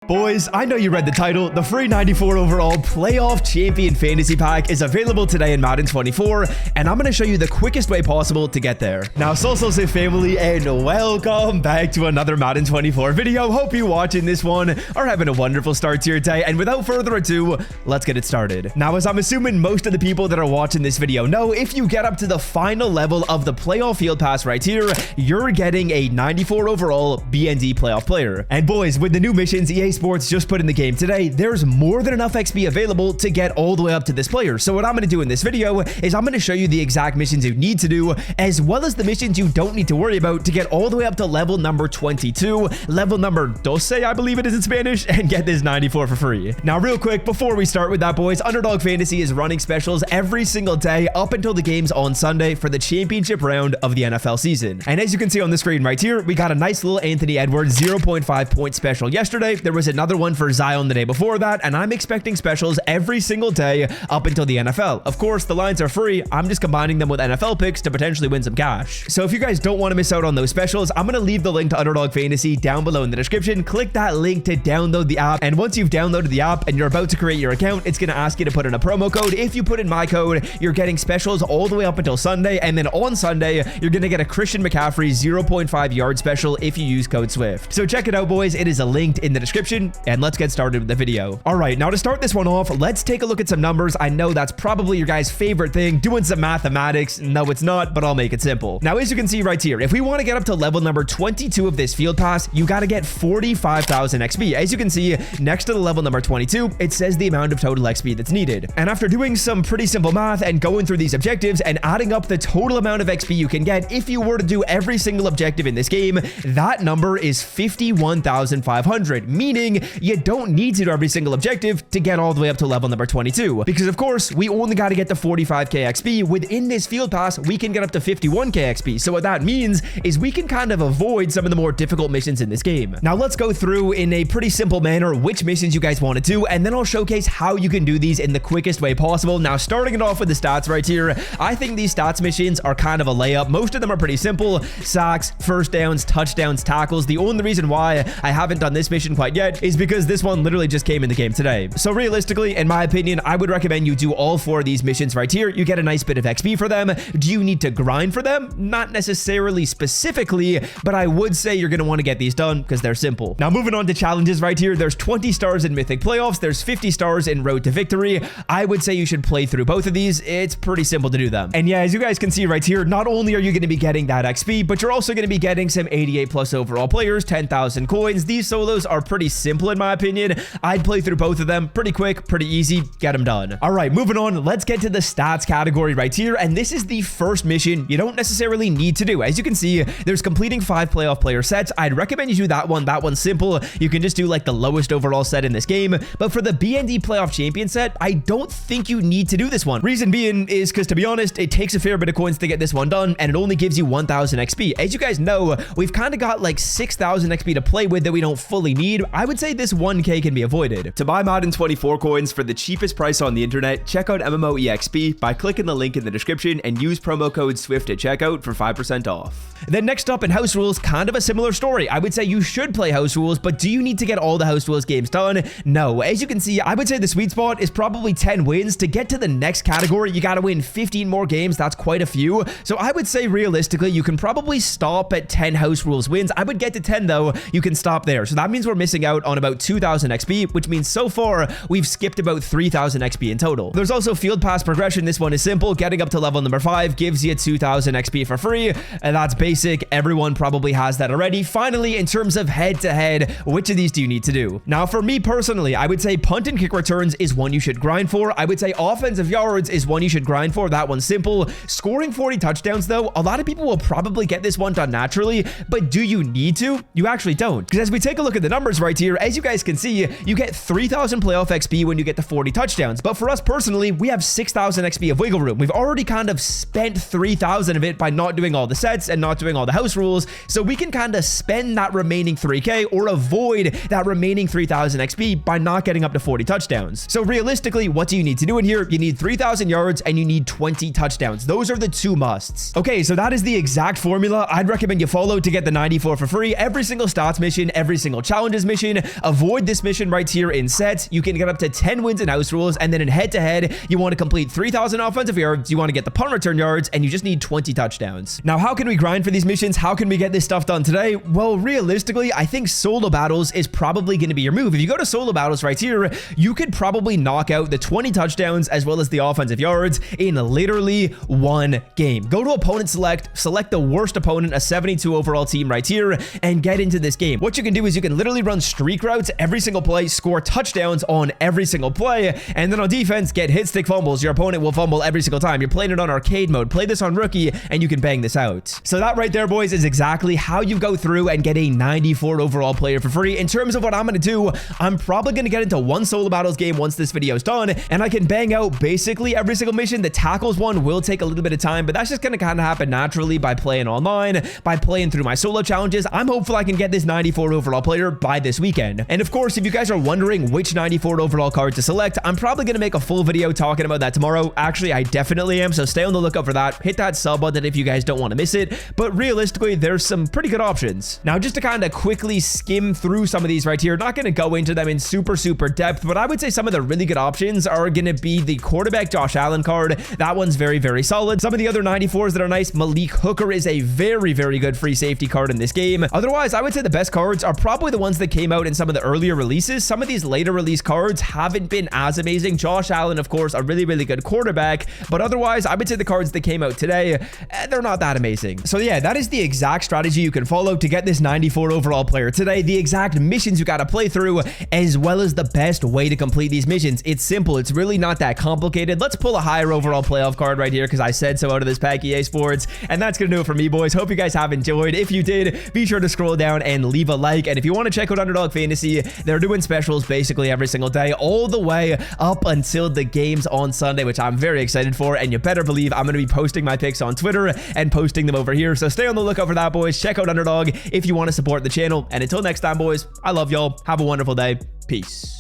Boys, I know you read the title. The free 94 overall playoff champion fantasy pack is available today in Madden 24, and I'm going to show you the quickest way possible to get there. Now, say family, and welcome back to another Madden 24 video. Hope you watching this one are having a wonderful start to your day, and without further ado, let's get it started. Now, as I'm assuming most of the people that are watching this video know, if you get up to the final level of the playoff field pass right here, you're getting a 94 overall BND playoff player. And boys, with the new missions EA Sports just put in the game today, there's more than enough XP available to get all the way up to this player. So what I'm going to do in this video is I'm going to show you the exact missions you need to do, as well as the missions you don't need to worry about to get all the way up to level number 22, level number 12, I believe it is in Spanish, and get this 94 for free. Now, real quick, before we start with that, boys, Underdog Fantasy is running specials every single day up until the games on Sunday for the championship round of the NFL season. And as you can see on the screen right here, we got a nice little Anthony Edwards 0.5 point special yesterday. There was another one for Zion the day before that, and I'm expecting specials every single day up until the NFL. Of course, the lines are free. I'm just combining them with NFL picks to potentially win some cash. So if you guys don't want to miss out on those specials, I'm going to leave the link to Underdog Fantasy down below in the description. Click that link to download the app, and once you've downloaded the app and you're about to create your account, it's going to ask you to put in a promo code. If you put in my code, you're getting specials all the way up until Sunday, and then on Sunday, you're going to get a Christian McCaffrey 0.5 yard special if you use code SWIFT. So check it out, boys. It is linked in the description, and let's get started with the video. All right, now to start this one off, let's take a look at some numbers. I know that's probably your guys' favorite thing, doing some mathematics. No, it's not, but I'll make it simple. Now, as you can see right here, if we want to get up to level number 22 of this field pass, you got to get 45,000 XP. As you can see, next to the level number 22, it says the amount of total XP that's needed. And after doing some pretty simple math and going through these objectives and adding up the total amount of XP you can get if you were to do every single objective in this game, that number is 51,500, meaning you don't need to do every single objective to get all the way up to level number 22, because of course we only got to get to 45k XP. Within this field pass, we can get up to 51k XP. So what that means is we can kind of avoid some of the more difficult missions in this game. Now let's go through in a pretty simple manner which missions you guys want to do, and then I'll showcase how you can do these in the quickest way possible. Now, starting it off with the stats right here, I think these stats missions are kind of a layup. Most of them are pretty simple: sacks, first downs, touchdowns, tackles. The only reason why I haven't done this mission quite yet is because this one literally just came in the game today. So realistically, in my opinion, I would recommend you do all 4 of these missions right here. You get a nice bit of XP for them. Do you need to grind for them? Not necessarily specifically, but I would say you're going to want to get these done because they're simple. Now, moving on to challenges right here, there's 20 stars in Mythic Playoffs. There's 50 stars in Road to Victory. I would say you should play through both of these. It's pretty simple to do them. And yeah, as you guys can see right here, not only are you going to be getting that XP, but you're also going to be getting some 88 plus overall players, 10,000 coins. These solos are pretty simple in my opinion. I'd play through both of them. Pretty quick, pretty easy, get them done. All right, moving on, let's get to the stats category right here, and this is the first mission you don't necessarily need to do. As you can see, there's completing 5 playoff player sets. I'd recommend you do that one. That one's simple. You can just do like the lowest overall set in this game, but for the BND playoff champion set, I don't think you need to do this one. Reason being is because, to be honest, it takes a fair bit of coins to get this one done, and it only gives you 1,000 XP. As you guys know, we've kind of got like 6,000 XP to play with that we don't fully need. I would say this 1k can be avoided. To buy Madden 24 coins for the cheapest price on the internet, check out MMOEXP by clicking the link in the description and use promo code SWIFT at checkout for 5% off. Then next up in House Rules, kind of a similar story. I would say you should play House Rules, but do you need to get all the House Rules games done? No. As you can see, I would say the sweet spot is probably 10 wins. To get to the next category, you got to win 15 more games. That's quite a few. So I would say realistically, you can probably stop at 10 House Rules wins. I would get to 10 though. You can stop there. So that means we're missing out on about 2,000 XP, which means so far we've skipped about 3,000 XP in total. There's also field pass progression. This one is simple. Getting up to level number 5 gives you 2,000 XP for free, and that's basic. Everyone probably has that already. Finally, in terms of head-to-head, which of these do you need to do? Now, for me personally, I would say punt and kick returns is one you should grind for. I would say offensive yards is one you should grind for. That one's simple. Scoring 40 touchdowns, though, a lot of people will probably get this one done naturally, but do you need to? You actually don't. Because as we take a look at the numbers right here, as you guys can see, you get 3,000 playoff XP when you get to 40 touchdowns. But for us personally, we have 6,000 XP of wiggle room. We've already kind of spent 3,000 of it by not doing all the sets and not doing all the house rules. So we can kind of spend that remaining 3k or avoid that remaining 3,000 XP by not getting up to 40 touchdowns. So realistically, what do you need to do in here? You need 3,000 yards and you need 20 touchdowns. Those are the 2 musts. Okay, so that is the exact formula I'd recommend you follow to get the 94 for free. Every single stats mission, every single challenges mission, mission. Avoid this mission right here in sets. You can get up to 10 wins in house rules, and then in head-to-head, you want to complete 3,000 offensive yards, you want to get the punt return yards, and you just need 20 touchdowns. Now, how can we grind for these missions? How can we get this stuff done today? Well, realistically, I think solo battles is probably going to be your move. If you go to solo battles right here, you could probably knock out the 20 touchdowns as well as the offensive yards in literally one game. Go to opponent select the worst opponent, a 72 overall team right here, and get into this game. What you can do is you can literally run streak routes every single play, score touchdowns on every single play, and then on defense, get hit stick fumbles. Your opponent will fumble every single time. You're playing it on arcade mode. Play this on rookie, and you can bang this out. So that right there, boys, is exactly how you go through and get a 94 overall player for free. In terms of what I'm going to do, I'm probably going to get into one solo battles game once this video is done, and I can bang out basically every single mission. The tackles one will take a little bit of time, but that's just going to kind of happen naturally by playing online, by playing through my solo challenges. I'm hopeful I can get this 94 overall player by this weekend. And of course, if you guys are wondering which 94 overall card to select, I'm probably going to make a full video talking about that tomorrow. Actually, I definitely am, so stay on the lookout for that. Hit that sub button if you guys don't want to miss it, but realistically, there's some pretty good options. Now, just to kind of quickly skim through some of these right here, not going to go into them in super depth, but I would say some of the really good options are going to be the quarterback Josh Allen card. That one's very solid. Some of the other 94s that are nice, Malik Hooker is a very good free safety card in this game. Otherwise, I would say the best cards are probably the ones that came out in some of the earlier releases. Some of these later release cards haven't been as amazing. Josh Allen, of course, a really good quarterback, but otherwise, I would say the cards that came out today, they're not that amazing. So yeah, that is the exact strategy you can follow to get this 94 overall player today, the exact missions you got to play through, as well as the best way to complete these missions. It's simple. It's really not that complicated. Let's pull a higher overall playoff card right here because I said so out of this pack, EA Sports. And that's going to do it for me, boys. Hope you guys have enjoyed. If you did, be sure to scroll down and leave a like. And if you want to check out Underdog Fantasy, they're doing specials basically every single day, all the way up until the games on Sunday, which I'm very excited for. And you better believe I'm going to be posting my picks on Twitter and posting them over here. So stay on the lookout for that, boys. Check out Underdog if you want to support the channel. And until next time, boys, I love y'all. Have a wonderful day. Peace.